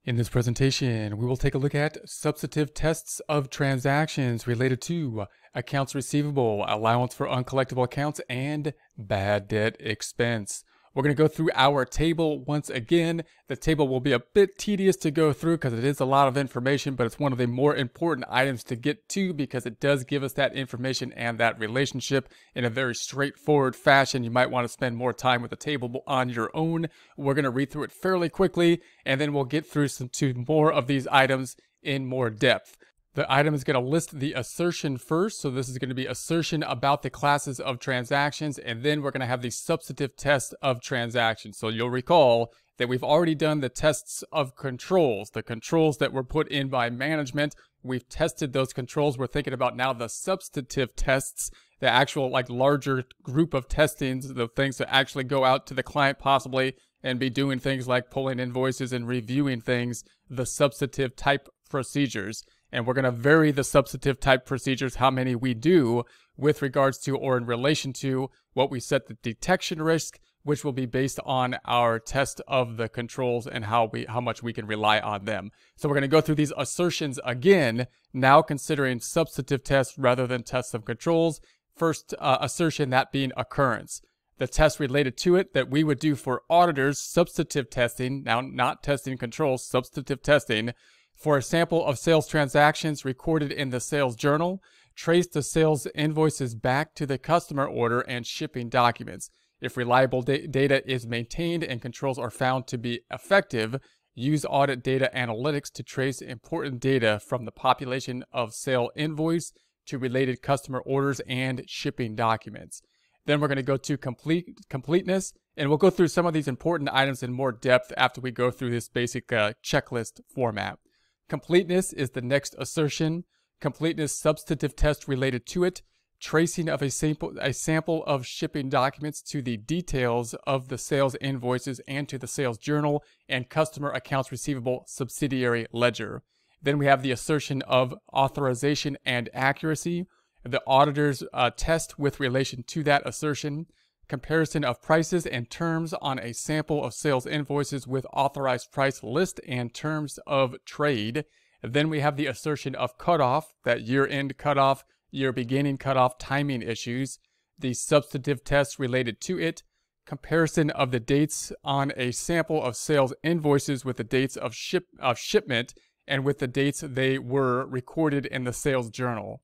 In this presentation, we will take a look at substantive tests of transactions related to accounts receivable, allowance for uncollectible accounts, and bad debt expense. We're going to go through our table once again. The table will be a bit tedious to go through because it is a lot of information, but it's one of the more important items to get to because it does give us that information and that relationship in a very straightforward fashion. You might want to spend more time with the table on your own. We're going to read through it fairly quickly, and then we'll get through to more of these items in more depth. The item is going to list the assertion first. So this is going to be assertion about the classes of transactions. And then we're going to have the substantive test of transactions. So you'll recall that we've already done the tests of controls, the controls that were put in by management. We've tested those controls. We're thinking about now the substantive tests, the actual larger group of testings, the things that actually go out to the client possibly and be doing things like pulling invoices and reviewing things, the substantive type procedures. And we're going to vary the substantive type procedures, how many we do with regards to or in relation to what we set the detection risk, which will be based on our test of the controls and how much we can rely on them. So we're going to go through these assertions again, now considering substantive tests rather than tests of controls. First assertion, that being occurrence. The test related to it that we would do for auditors, substantive testing, now not testing controls, substantive testing, for a sample of sales transactions recorded in the sales journal, trace the sales invoices back to the customer order and shipping documents. If reliable data is maintained and controls are found to be effective, use audit data analytics to trace important data from the population of sale invoice to related customer orders and shipping documents. Then we're going to go to completeness, and we'll go through some of these important items in more depth after we go through this basic checklist format. Completeness is the next assertion. Completeness substantive test related to it. Tracing of a sample of shipping documents to the details of the sales invoices and to the sales journal and customer accounts receivable subsidiary ledger. Then we have the assertion of authorization and accuracy. The auditor's test with relation to that assertion. Comparison of prices and terms on a sample of sales invoices with authorized price list and terms of trade. Then we have the assertion of cutoff, that year-end cutoff, year-beginning cutoff, timing issues. The substantive tests related to it. Comparison of the dates on a sample of sales invoices with the dates of shipment and with the dates they were recorded in the sales journal.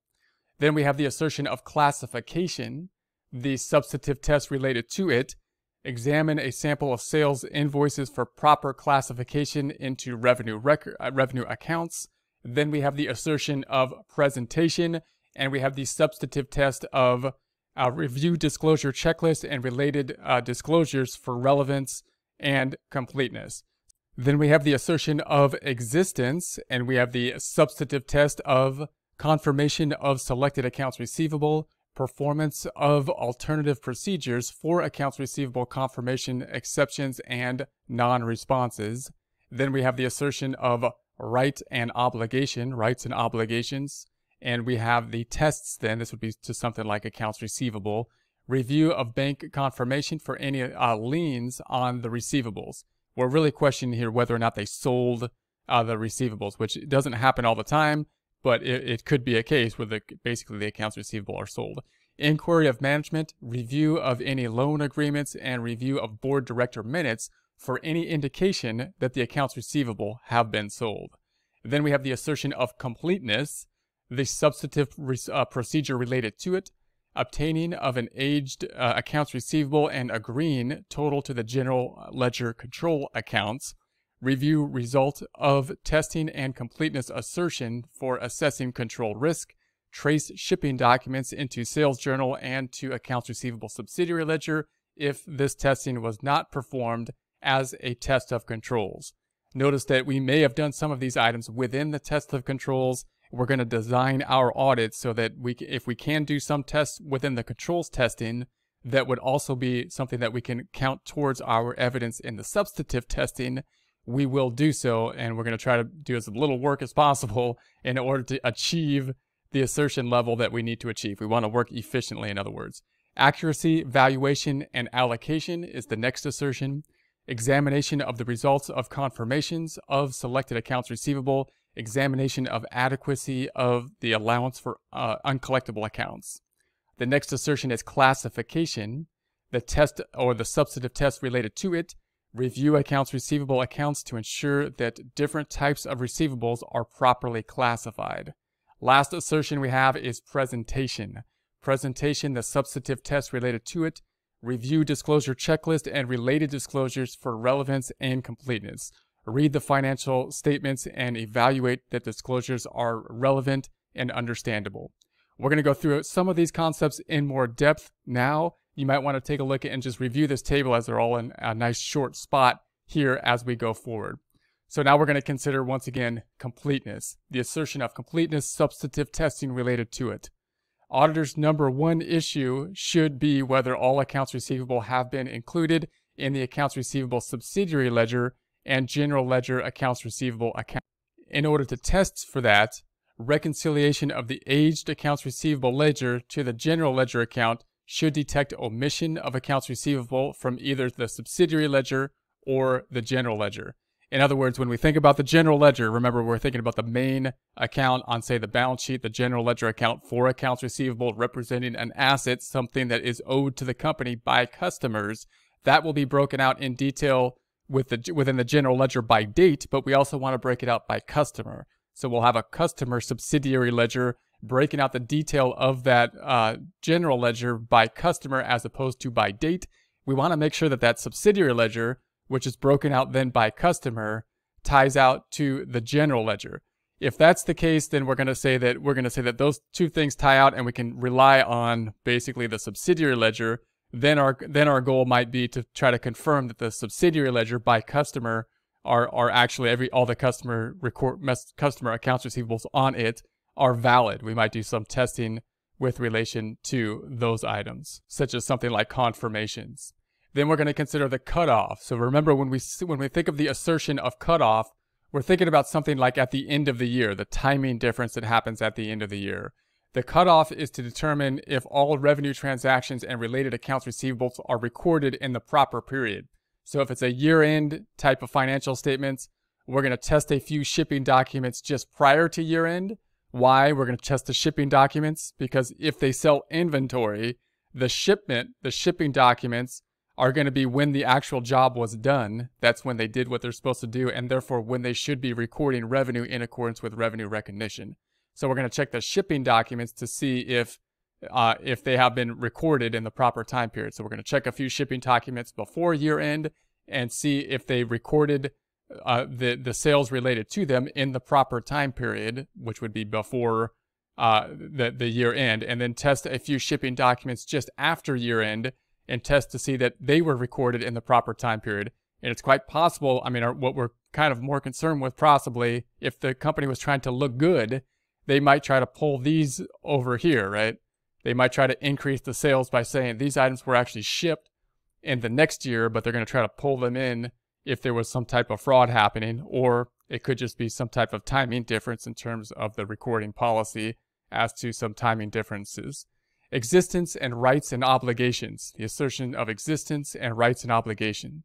Then we have the assertion of classification. The substantive test related to it. Examine a sample of sales invoices for proper classification into revenue accounts. Then we have the assertion of presentation, and we have the substantive test of review disclosure checklist and related disclosures for relevance and completeness. Then we have the assertion of existence, and we have the substantive test of confirmation of selected accounts receivable, performance of alternative procedures for accounts receivable confirmation exceptions and non-responses. Then we have the assertion of rights and obligations. And we have the tests then, this would be to something like accounts receivable. Review of bank confirmation for any liens on the receivables. We're really questioning here whether or not they sold the receivables, which doesn't happen all the time. But it could be a case where basically the accounts receivable are sold. Inquiry of management, review of any loan agreements, and review of board director minutes for any indication that the accounts receivable have been sold. Then we have the assertion of completeness, the substantive procedure related to it, obtaining of an aged accounts receivable and agreeing total to the general ledger control accounts. Review result of testing and completeness assertion for assessing control risk. Trace shipping documents into sales journal and to accounts receivable subsidiary ledger if this testing was not performed as a test of controls. Notice that we may have done some of these items within the test of controls. We're going to design our audit so that if we can do some tests within the controls testing, that would also be something that we can count towards our evidence in the substantive testing. We will do so, and we're going to try to do as little work as possible in order to achieve the assertion level that we need to achieve. We want to work efficiently, in other words. Accuracy, valuation, and allocation is the next assertion. examination of the results of confirmations of selected accounts receivable, examination of adequacy of the allowance for uncollectible accounts. The next assertion is classification, the test or the substantive test related to it, review accounts receivable accounts to ensure that different types of receivables are properly classified. Last assertion we have is presentation. Presentation, the substantive test related to it, review disclosure checklist and related disclosures for relevance and completeness. Read the financial statements and evaluate that disclosures are relevant and understandable. We're going to go through some of these concepts in more depth now. You might want to take a look at and just review this table as they're all in a nice short spot here as we go forward. So now we're going to consider once again completeness, the assertion of completeness, substantive testing related to it. Auditor's number one issue should be whether all accounts receivable have been included in the accounts receivable subsidiary ledger and general ledger accounts receivable account. In order to test for that, reconciliation of the aged accounts receivable ledger to the general ledger account should detect omission of accounts receivable from either the subsidiary ledger or the general ledger. In other words, when we think about the general ledger, remember we're thinking about the main account on, say, the balance sheet, the general ledger account for accounts receivable representing an asset, something that is owed to the company by customers. That will be broken out in detail within the general ledger by date, but we also want to break it out by customer. So we'll have a customer subsidiary ledger breaking out the detail of that general ledger by customer as opposed to by date. We want to make sure that that subsidiary ledger, which is broken out then by customer, ties out to the general ledger. If that's the case, then we're going to say that those two things tie out and we can rely on basically the subsidiary ledger. Then our goal might be to try to confirm that the subsidiary ledger by customer are actually all the customer accounts receivables on it are valid. We might do some testing with relation to those items, such as something like confirmations. Then we're going to consider the cutoff. So remember, when we think of the assertion of cutoff, we're thinking about something like at the end of the year, the timing difference that happens at the end of the year. The cutoff is to determine if all revenue transactions and related accounts receivables are recorded in the proper period. So if it's a year-end type of financial statements, we're going to test a few shipping documents just prior to year-end. Why? We're going to test the shipping documents because if they sell inventory, the shipping documents are going to be when the actual job was done. That's when they did what they're supposed to do, and therefore when they should be recording revenue in accordance with revenue recognition. So we're going to check the shipping documents to see if they have been recorded in the proper time period. So we're going to check a few shipping documents before year end and see if they recorded the sales related to them in the proper time period, which would be before the year end, and then test a few shipping documents just after year end and test to see that they were recorded in the proper time period. And it's quite possible, what we're kind of more concerned with possibly, if the company was trying to look good, they might try to pull these over here, right? They might try to increase the sales by saying these items were actually shipped in the next year, but they're going to try to pull them in if there was some type of fraud happening, or it could just be some type of timing difference in terms of the recording policy as to some timing differences. Existence and rights and obligations, the assertion of existence and rights and obligation.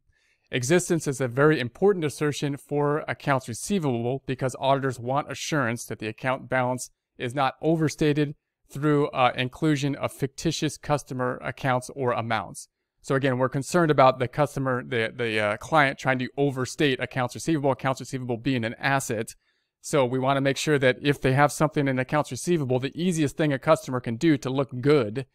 Existence is a very important assertion for accounts receivable because auditors want assurance that the account balance is not overstated through inclusion of fictitious customer accounts or amounts. So again, we're concerned about the customer, the client trying to overstate accounts receivable being an asset. So we want to make sure that if they have something in accounts receivable, the easiest thing a customer can do to look good,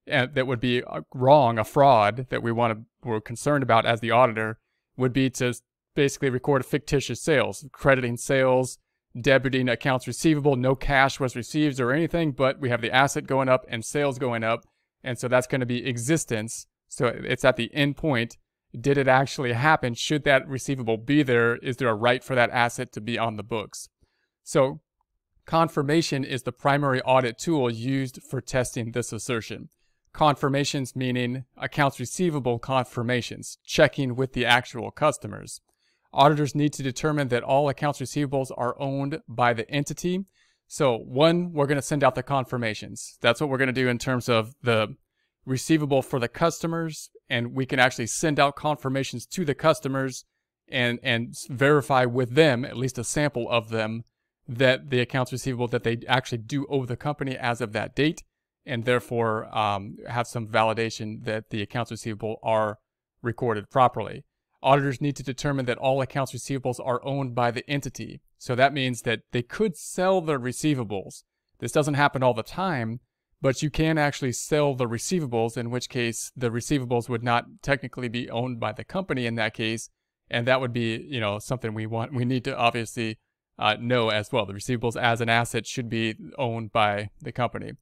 and that would be wrong, a fraud that we're concerned about as the auditor, would be to basically record fictitious sales, crediting sales, debiting accounts receivable, no cash was received or anything, but we have the asset going up and sales going up. And so that's going to be existence. So it's at the end point. Did it actually happen? Should that receivable be there? Is there a right for that asset to be on the books? So confirmation is the primary audit tool used for testing this assertion. Confirmations meaning accounts receivable confirmations, checking with the actual customers. Auditors need to determine that all accounts receivables are owned by the entity. So one, we're going to send out the confirmations. That's what we're going to do in terms of the receivable for the customers, and we can actually send out confirmations to the customers and verify with them, at least a sample of them, that the accounts receivable that they actually do owe the company as of that date, and therefore have some validation that the accounts receivable are recorded properly. Auditors need to determine that all accounts receivables are owned by the entity. So that means that they could sell their receivables. This doesn't happen all the time, but you can actually sell the receivables, in which case the receivables would not technically be owned by the company in that case, and that would be, you know, something we need to obviously know as well. The receivables as an asset should be owned by the company.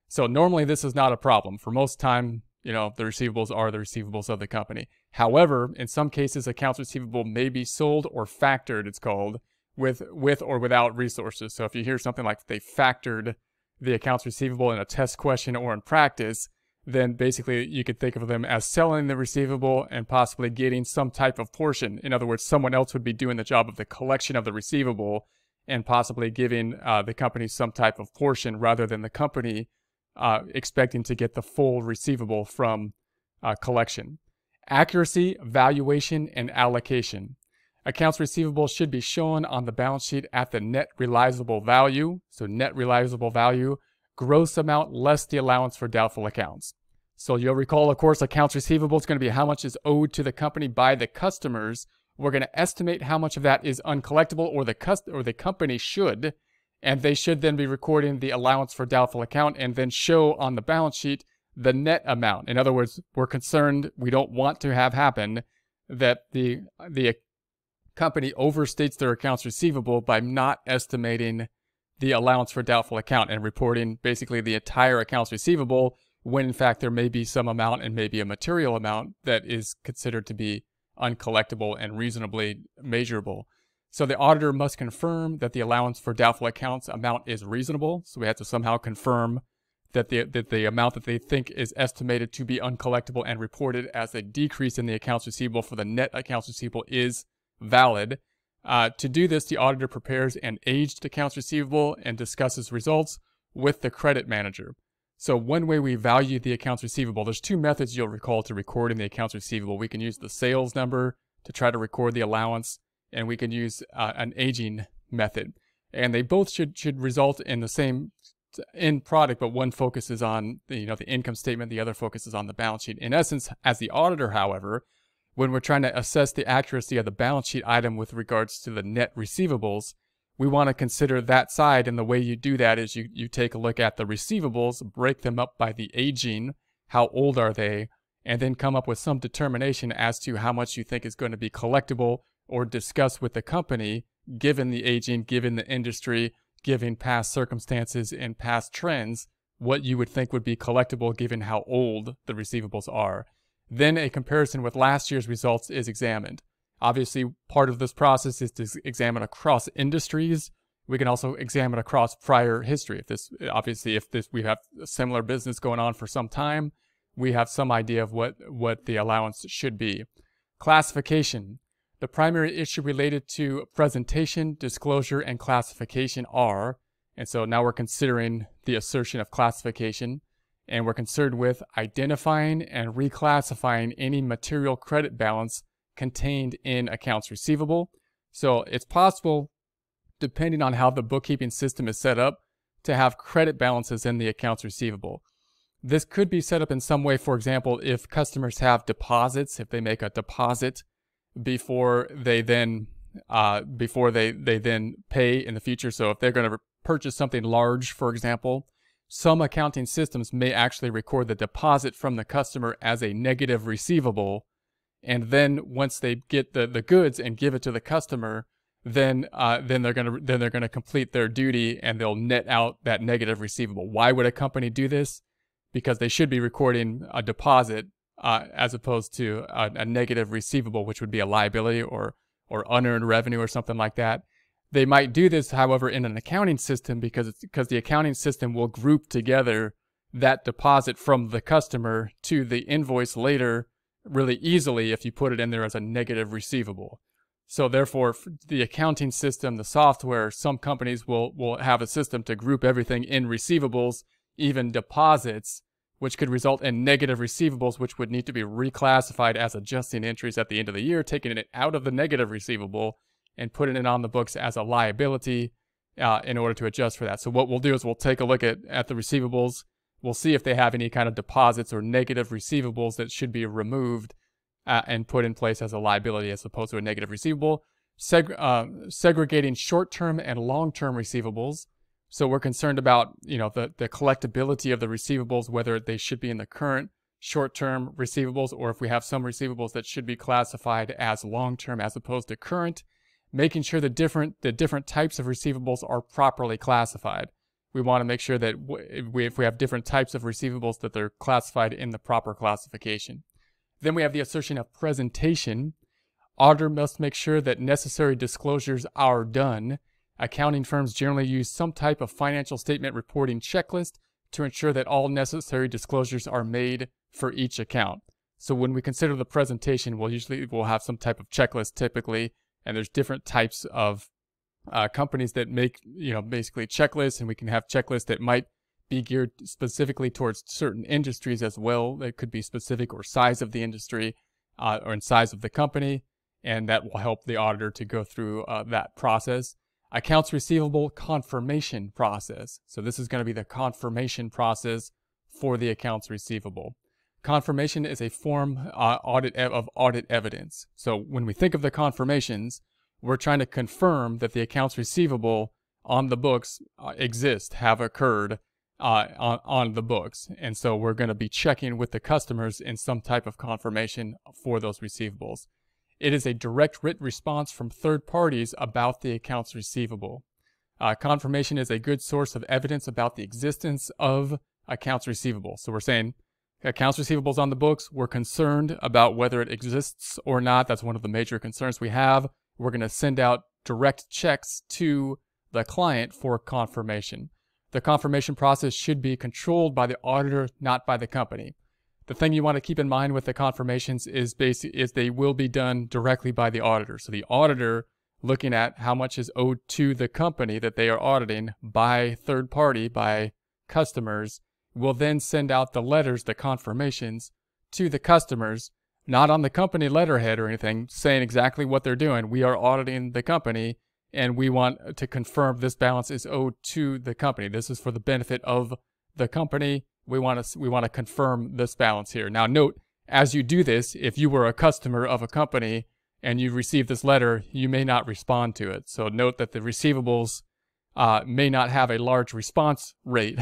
So normally this is not a problem. For most time, you know, the receivables are the receivables of the company. However, in some cases, accounts receivable may be sold or factored, it's called, with or without resources. So if you hear something like they factored the accounts receivable in a test question or in practice, then basically you could think of them as selling the receivable and possibly getting some type of portion. In other words, someone else would be doing the job of the collection of the receivable and possibly giving the company some type of portion rather than the company expecting to get the full receivable from collection. Accuracy, valuation, and allocation. Accounts receivable should be shown on the balance sheet at the net realizable value. So net realizable value, gross amount less the allowance for doubtful accounts. So you'll recall, of course, accounts receivable is going to be how much is owed to the company by the customers. We're going to estimate how much of that is uncollectible, or the company should, and they should then be recording the allowance for doubtful account and then show on the balance sheet the net amount. In other words, we're concerned, we don't want to have happen that the company overstates their accounts receivable by not estimating the allowance for doubtful account and reporting basically the entire accounts receivable, when in fact there may be some amount, and maybe a material amount, that is considered to be uncollectible and reasonably measurable. So the auditor must confirm that the allowance for doubtful accounts amount is reasonable. So we have to somehow confirm that the amount that they think is estimated to be uncollectible and reported as a decrease in the accounts receivable for the net accounts receivable is valid. To do this, the auditor prepares an aged accounts receivable and discusses results with the credit manager. So one way we value the accounts receivable, there's two methods you'll recall to recording the accounts receivable. We can use the sales number to try to record the allowance, and we can use an aging method. And they both should result in the same end product, but one focuses on the income statement, the other focuses on the balance sheet. In essence, as the auditor, however, when we're trying to assess the accuracy of the balance sheet item with regards to the net receivables, we want to consider that side, and the way you do that is you take a look at the receivables, break them up by the aging, how old are they, and then come up with some determination as to how much you think is going to be collectible, or discuss with the company, given the aging, given the industry, given past circumstances and past trends, what you would think would be collectible given how old the receivables are. Then a comparison with last year's results is examined. Obviously, part of this process is to examine across industries. We can also examine across prior history. If we have a similar business going on for some time, we have some idea of what the allowance should be. Classification. The primary issue related to presentation, disclosure, and classification are, and so now we're considering the assertion of classification, and we're concerned with identifying and reclassifying any material credit balance contained in accounts receivable. So it's possible, depending on how the bookkeeping system is set up, to have credit balances in the accounts receivable. This could be set up in some way. For example, if customers have deposits, if they make a deposit before they then pay in the future. So if they're going to purchase something large, for example, some accounting systems may actually record the deposit from the customer as a negative receivable, and then once they get the goods and give it to the customer, then they're gonna complete their duty and they'll net out that negative receivable. Why would a company do this? Because they should be recording a deposit as opposed to a negative receivable, which would be a liability or unearned revenue or something like that. They might do this, however, in an accounting system because the accounting system will group together that deposit from the customer to the invoice later really easily if you put it in there as a negative receivable. So therefore, the accounting system, the software, some companies will have a system to group everything in receivables, even deposits, which could result in negative receivables, which would need to be reclassified as adjusting entries at the end of the year, taking it out of the negative receivable and putting it on the books as a liability in order to adjust for that. So what we'll do is we'll take a look at the receivables. We'll see if they have any kind of deposits or negative receivables that should be removed and put in place as a liability as opposed to a negative receivable. Segregating short-term and long-term receivables. So we're concerned about, the collectability of the receivables, whether they should be in the current short-term receivables or if we have some receivables that should be classified as long-term as opposed to current. Making sure the different types of receivables are properly classified. We want to make sure that if we have different types of receivables that they're classified in the proper classification. Then we have the assertion of presentation. Auditor must make sure that necessary disclosures are done. Accounting firms generally use some type of financial statement reporting checklist to ensure that all necessary disclosures are made for each account. So when we consider the presentation, we'll have some type of checklist typically, and there's different types of companies that make, basically checklists, and we can have checklists that might be geared specifically towards certain industries as well. They could be specific or size of the industry or in size of the company, and that will help the auditor to go through that process. Accounts receivable confirmation process. So this is going to be the confirmation process for the accounts receivable. Confirmation is a form of audit evidence. So when we think of the confirmations, we're trying to confirm that the accounts receivable on the books have occurred on the books. And so we're going to be checking with the customers in some type of confirmation for those receivables. It is a direct written response from third parties about the accounts receivable. Confirmation is a good source of evidence about the existence of accounts receivable. So we're saying accounts receivables on the books, we're concerned about whether it exists or not. That's one of the major concerns we have. We're going to send out direct checks to the client for confirmation. The confirmation process should be controlled by the auditor, not by the company. The thing you want to keep in mind with the confirmations is they will be done directly by the auditor. So the auditor, looking at how much is owed to the company that they are auditing by third party, by customers, will then send out the letters, the confirmations, to the customers, not on the company letterhead or anything, saying exactly what they're doing. We are auditing the company, and we want to confirm this balance is owed to the company. This is for the benefit of the company. We want to confirm this balance here. Now note, as you do this, if you were a customer of a company and you receive this letter, you may not respond to it. So note that the receivables may not have a large response rate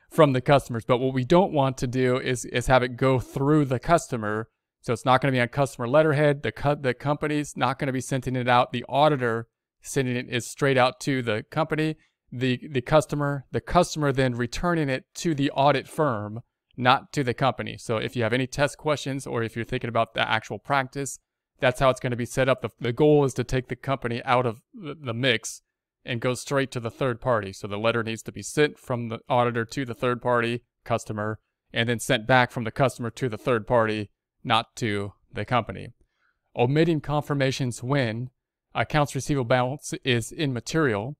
from the customers. But what we don't want to do is have it go through the customer. So it's not going to be on customer letterhead. The company's not going to be sending it out. The auditor sending it is straight out to the company. The customer then returning it to the audit firm, not to the company. So if you have any test questions or if you're thinking about the actual practice, that's how it's going to be set up. The goal is to take the company out of the mix and go straight to the third party. So the letter needs to be sent from the auditor to the third party customer and then sent back from the customer to the third party, not to the company. Omitting confirmations when accounts receivable balance is immaterial.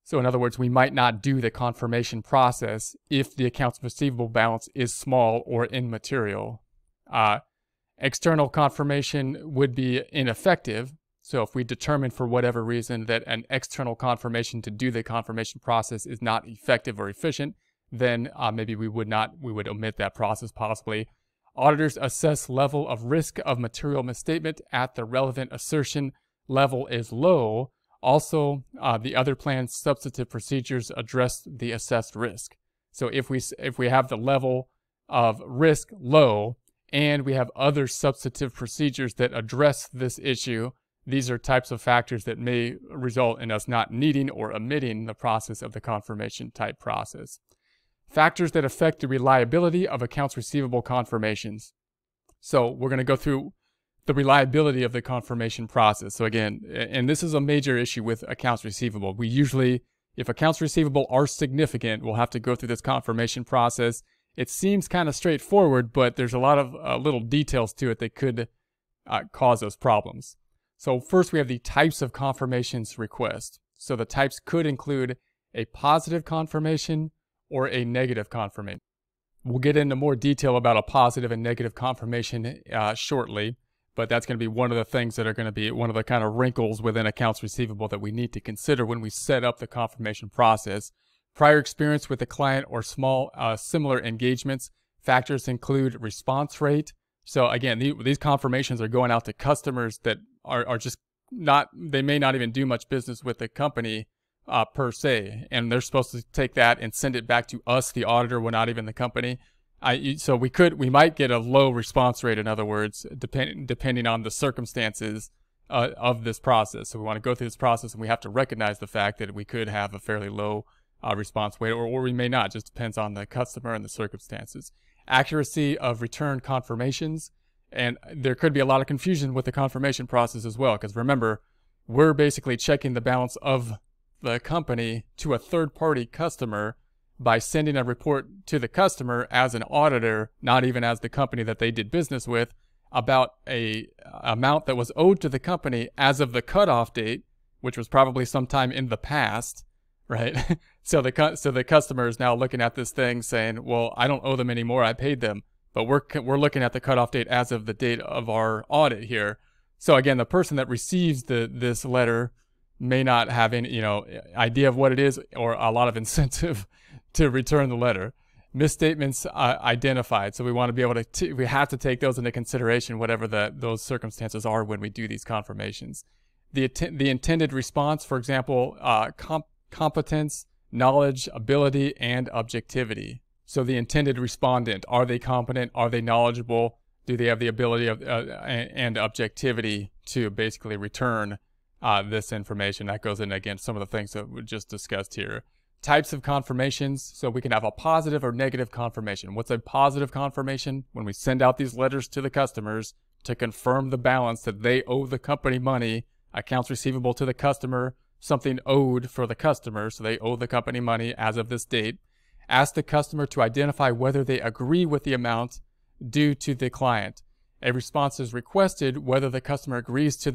So in other words, we might not do the confirmation process if the accounts receivable balance is small or immaterial. External confirmation would be ineffective. So if we determine for whatever reason that an external confirmation to do the confirmation process is not effective or efficient, then maybe we would omit that process possibly. Auditors assess level of risk of material misstatement at the relevant assertion level is low. Also, the other plan's substantive procedures address the assessed risk. So if we have the level of risk low and we have other substantive procedures that address this issue, these are types of factors that may result in us not needing or omitting the process of the confirmation type process. Factors that affect the reliability of accounts receivable confirmations. So we're going to go through the reliability of the confirmation process. So again, and this is a major issue with accounts receivable. We usually, if accounts receivable are significant, we'll have to go through this confirmation process. It seems kind of straightforward, but there's a lot of little details to it that could cause those problems. So first we have the types of confirmations request. So the types could include a positive confirmation or a negative confirmation. We'll get into more detail about a positive and negative confirmation shortly, but that's going to be one of the things that are going to be one of the kind of wrinkles within accounts receivable that we need to consider when we set up the confirmation process. Prior experience with the client or small similar engagements. Factors include response rate. So again, these confirmations are going out to customers that are just not, they may not even do much business with the company per se, and they're supposed to take that and send it back to us, the auditor. We're not even the company. So we might get a low response rate, in other words, depending on the circumstances of this process. So we want to go through this process, and we have to recognize the fact that we could have a fairly low response rate, or we may not. Just depends on the customer and the circumstances. Accuracy of return confirmations, and there could be a lot of confusion with the confirmation process as well, because remember, we're basically checking the balance of the company to a third-party customer by sending a report to the customer as an auditor, not even as the company that they did business with, about a amount that was owed to the company as of the cutoff date, which was probably sometime in the past, right? So the customer is now looking at this thing saying, well, I don't owe them anymore, I paid them, but we're looking at the cutoff date as of the date of our audit here. So again, the person that receives this letter may not have any, idea of what it is, or a lot of incentive to return the letter. Misstatements identified. So we want to be able to, we have to take those into consideration, whatever those circumstances are when we do these confirmations. The intended response, for example, competence, knowledge, ability, and objectivity. So the intended respondent, are they competent? Are they knowledgeable? Do they have the ability of and objectivity to basically return this information? That goes in against some of the things that we just discussed here. Types of confirmations. So we can have a positive or negative confirmation. What's a positive confirmation? When we send out these letters to the customers to confirm the balance that they owe the company money, accounts receivable to the customer, something owed for the customer, so they owe the company money as of this date. Ask the customer to identify whether they agree with the amount due to the client. A response is requested whether the customer agrees to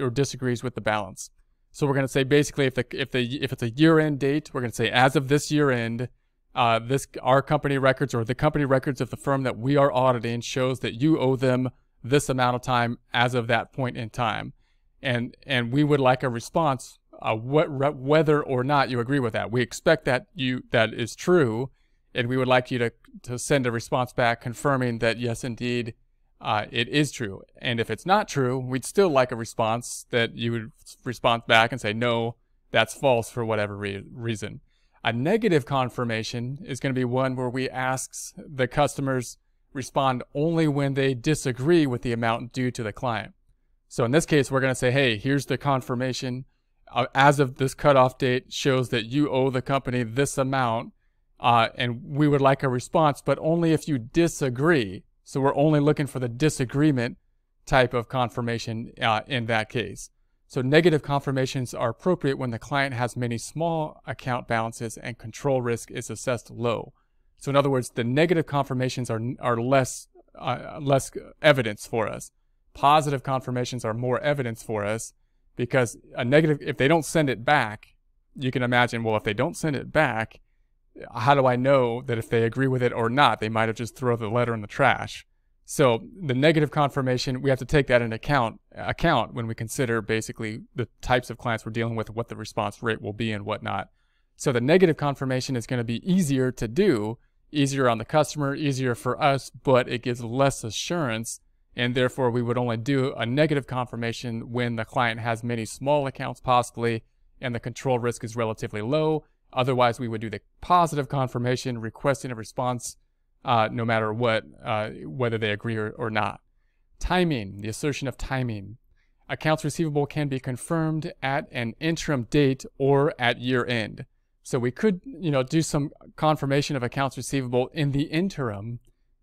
or disagrees with the balance. So we're going to say basically if it's a year-end date, we're going to say as of this year-end, our company records or the company records of the firm that we are auditing shows that you owe them this amount of time as of that point in time, and we would like a response whether or not you agree with that. We expect that that is true, and we would like you to send a response back confirming that yes, indeed, it is true. And if it's not true, we'd still like a response that you would respond back and say, no, that's false for whatever reason. A negative confirmation is going to be one where we ask the customers respond only when they disagree with the amount due to the client. So in this case, we're going to say, hey, here's the confirmation. As of this cutoff date shows that you owe the company this amount, and we would like a response, but only if you disagree. So we're only looking for the disagreement type of confirmation in that case. So negative confirmations are appropriate when the client has many small account balances and control risk is assessed low. So in other words, the negative confirmations are less evidence for us. Positive confirmations are more evidence for us, because a negative, if they don't send it back, you can imagine, well, if they don't send it back, how do I know that if they agree with it or not? They might have just thrown the letter in the trash. So the negative confirmation, we have to take that into account when we consider basically the types of clients we're dealing with, what the response rate will be and whatnot. So the negative confirmation is going to be easier to do, easier on the customer, easier for us, but it gives less assurance, and therefore we would only do a negative confirmation when the client has many small accounts possibly and the control risk is relatively low. Otherwise, we would do the positive confirmation, requesting a response no matter what, whether they agree or not. Timing, the assertion of timing. Accounts receivable can be confirmed at an interim date or at year end. So we could, do some confirmation of accounts receivable in the interim,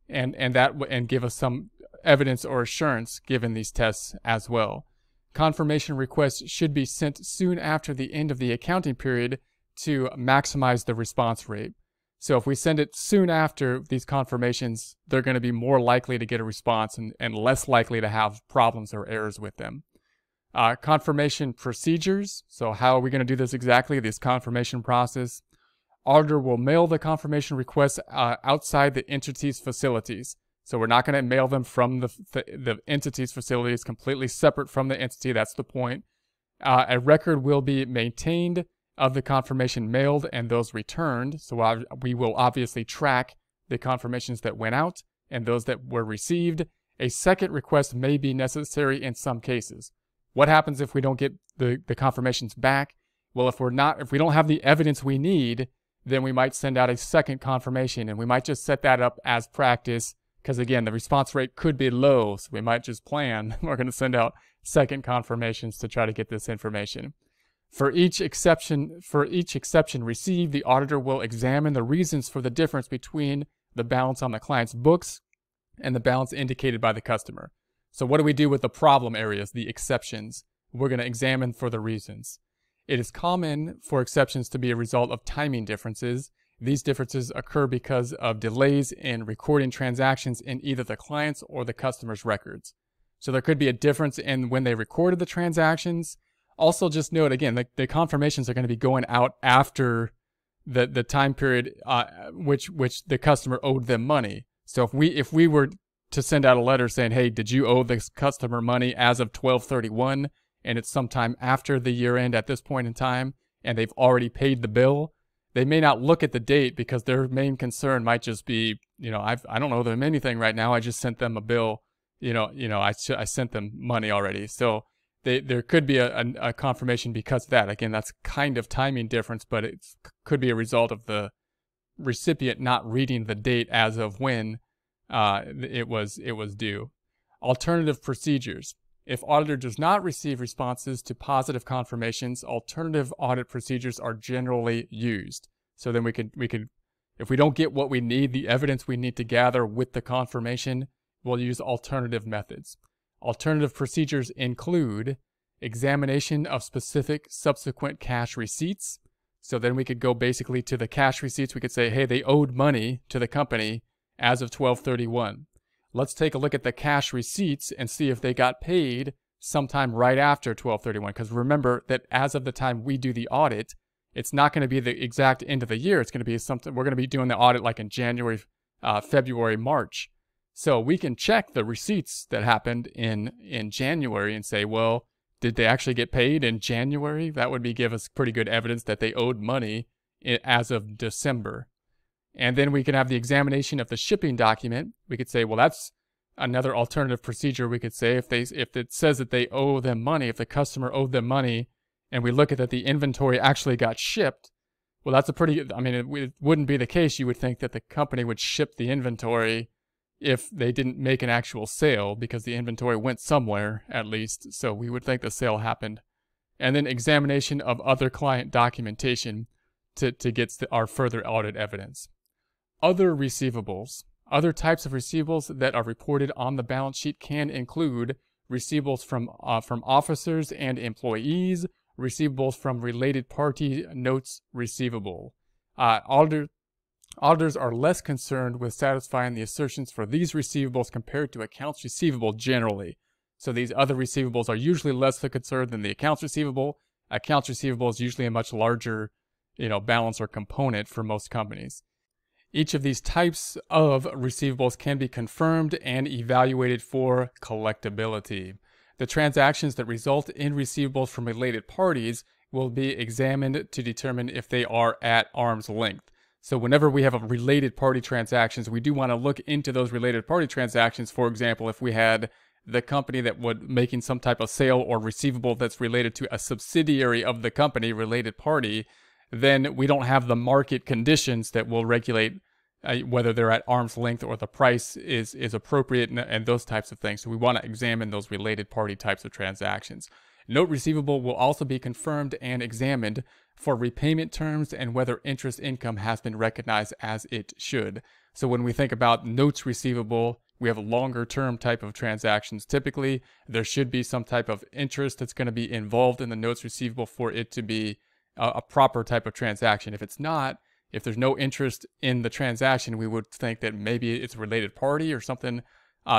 and give us some evidence or assurance given these tests as well. Confirmation requests should be sent soon after the end of the accounting period to maximize the response rate. So if we send it soon after these confirmations, they're going to be more likely to get a response and less likely to have problems or errors with them. Confirmation procedures. So how are we going to do this exactly, this confirmation process? auditor will mail the confirmation requests outside the entity's facilities. So we're not going to mail them from the entity's facilities, completely separate from the entity. That's the point. A record will be maintained of the confirmation mailed and those returned. So we will obviously track the confirmations that went out and those that were received. A second request may be necessary in some cases. What happens if we don't get the confirmations back? Well, if we don't have the evidence we need, then we might send out a second confirmation, and we might just set that up as practice because, again, the response rate could be low, so we might just plan we're going to send out second confirmations to try to get this information. For each exception received, the auditor will examine the reasons for the difference between the balance on the client's books and the balance indicated by the customer. So what do we do with the problem areas, the exceptions? We're going to examine for the reasons. It is common for exceptions to be a result of timing differences. These differences occur because of delays in recording transactions in either the client's or the customer's records. So there could be a difference in when they recorded the transactions. Also, just note, again, the confirmations are going to be going out after the time period which the customer owed them money. So if we were to send out a letter saying, hey, did you owe this customer money as of 12/31, and it's sometime after the year end at this point in time, and they've already paid the bill, they may not look at the date because their main concern might just be, I don't owe them anything right now. I just sent them a bill. I sent them money already. So there could be a confirmation because of that. Again, that's kind of timing difference, but it could be a result of the recipient not reading the date as of when it was due. Alternative procedures. If auditor does not receive responses to positive confirmations, alternative audit procedures are generally used. So then we could, if we don't get what we need, the evidence we need to gather with the confirmation, we'll use alternative methods. Alternative procedures include examination of specific subsequent cash receipts. So then we could go basically to the cash receipts. We could say, hey, they owed money to the company as of 12/31. Let's take a look at the cash receipts and see if they got paid sometime right after 12/31. Because remember that as of the time we do the audit, it's not going to be the exact end of the year. It's going to be something, we're going to be doing the audit like in January, February, March. So we can check the receipts that happened in January and say, well, did they actually get paid in January? That would give us pretty good evidence that they owed money as of December. And then we can have the examination of the shipping document. We could say, well, that's another alternative procedure. We could say if it says that they owe them money, if the customer owed them money, and we look at that the inventory actually got shipped, well, that's it wouldn't be the case. You would think that the company would ship the inventory if they didn't make an actual sale because the inventory went somewhere at least. So we would think the sale happened. And then examination of other client documentation to get our further audit evidence. Other receivables. Other types of receivables that are reported on the balance sheet can include receivables from officers and employees, receivables from related party notes receivable. Auditors are less concerned with satisfying the assertions for these receivables compared to accounts receivable generally. So these other receivables are usually less of a concern than the accounts receivable. Accounts receivable is usually a much larger, balance or component for most companies. Each of these types of receivables can be confirmed and evaluated for collectability. The transactions that result in receivables from related parties will be examined to determine if they are at arm's length. So whenever we have a related party transactions, we do want to look into those related party transactions. For example, if we had the company that would making some type of sale or receivable that's related to a subsidiary of the company, related party, then we don't have the market conditions that will regulate whether they're at arm's length or the price is appropriate and those types of things. So we want to examine those related party types of transactions. Note receivable will also be confirmed and examined for repayment terms and whether interest income has been recognized as it should. So when we think about notes receivable, we have a longer term type of transactions. Typically, there should be some type of interest that's going to be involved in the notes receivable for it to be a proper type of transaction. If it's not, if there's no interest in the transaction, we would think that maybe it's a related party or something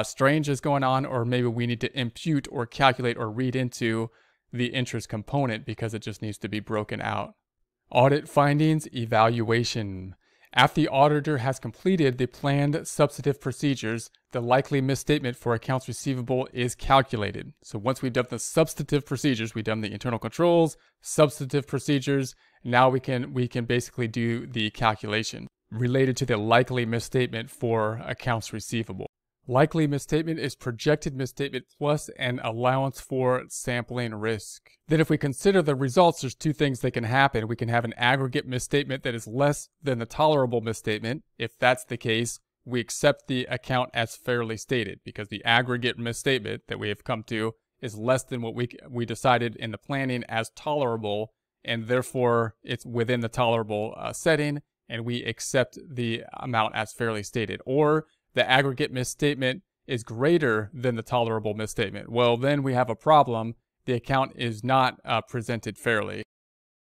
strange is going on, or maybe we need to impute or calculate or read into the interest component because it just needs to be broken out. Audit findings evaluation. After the auditor has completed the planned substantive procedures, the likely misstatement for accounts receivable is calculated. So once we've done the substantive procedures, we've done the internal controls, substantive procedures, now we can basically do the calculation related to the likely misstatement for accounts receivable. Likely misstatement is projected misstatement plus an allowance for sampling risk. Then if we consider the results, there's two things that can happen. We can have an aggregate misstatement that is less than the tolerable misstatement. If that's the case, we accept the account as fairly stated because the aggregate misstatement that we have come to is less than what we decided in the planning as tolerable, and therefore it's within the tolerable setting, and we accept the amount as fairly stated. Or the aggregate misstatement is greater than the tolerable misstatement. Well, then we have a problem. The account is not presented fairly.